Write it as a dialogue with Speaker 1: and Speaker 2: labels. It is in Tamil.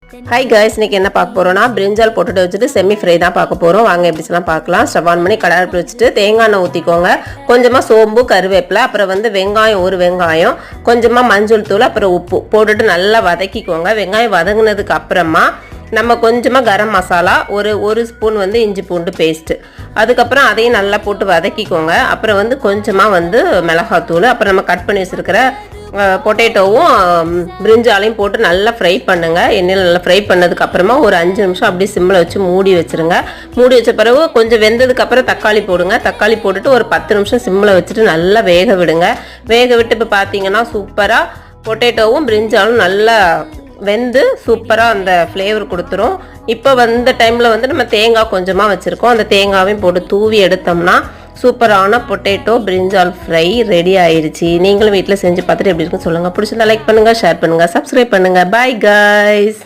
Speaker 1: Hi guys, இன்னைக்கு என்ன பார்க்க போறோம்னா பிரிஞ்சால் பொட்டேட்டோ வச்சுட்டு செமி ஃப்ரை தான் பார்க்க போறோம். வாங்க எப்படிலாம் பார்க்கலாம். ஸ்டவ் ஆன் பண்ணி கடாய் வச்சுட்டு தேங்காய் எண்ணெய் ஊத்திக்கோங்க. கொஞ்சமா சோம்பு, கருவேப்பிலை, அப்புறம் வெங்காயம் ஒரு வெங்காயம், கொஞ்சமா மஞ்சள் தூள், அப்புறம் உப்பு போட்டுட்டு நல்லா வதக்கிக்கோங்க. வெங்காயம் வதங்கினதுக்கு அப்புறமா நம்ம கொஞ்சமா கரம் மசாலா, ஒரு ஸ்பூன் இஞ்சி பூண்டு பேஸ்ட், அதுக்கப்புறம் அதையும் நல்லா போட்டு வதக்கிக்கோங்க. அப்புறம் கொஞ்சமா மிளகாத்தூள், அப்புறம் நம்ம கட் பண்ணி வச்சிருக்கிற பொட்டேட்டோவும் பிரிஞ்சாலையும் போட்டு நல்லா ஃப்ரை பண்ணுங்கள். எண்ணெயில் நல்லா ஃப்ரை பண்ணதுக்கு அப்புறமா ஒரு 5 நிமிஷம் அப்படியே சிம்மில் வச்சு மூடி வச்சுருங்க. மூடி வச்ச பிறகு கொஞ்சம் வெந்ததுக்கப்புறம் தக்காளி போடுங்க. தக்காளி போட்டுட்டு ஒரு 10 நிமிஷம் சிம்மில் வச்சுட்டு நல்லா வேக விடுங்க. வேக விட்டு இப்போ பார்த்தீங்கன்னா சூப்பராக பொட்டேட்டோவும் பிரிஞ்சாலும் நல்லா வெந்து சூப்பராக அந்த ஃப்ளேவர் கொடுத்துரும். இப்போ டைமில் நம்ம தேங்காய் கொஞ்சமாக வச்சுருக்கோம். அந்த தேங்காவையும் போட்டு தூவி எடுத்தோம்னா சூப்பரான பொட்டேட்டோ பிரிஞ்சால் ஃப்ரை ரெடி ஆயிடுச்சு. நீங்களும் வீட்டில் செஞ்சு பார்த்துட்டு எப்படி இருக்குன்னு சொல்லுங்கள். பிடிச்சிருந்தா லைக் பண்ணுங்கள், ஷேர் பண்ணுங்கள், சப்ஸ்கிரைப் பண்ணுங்கள். Bye guys.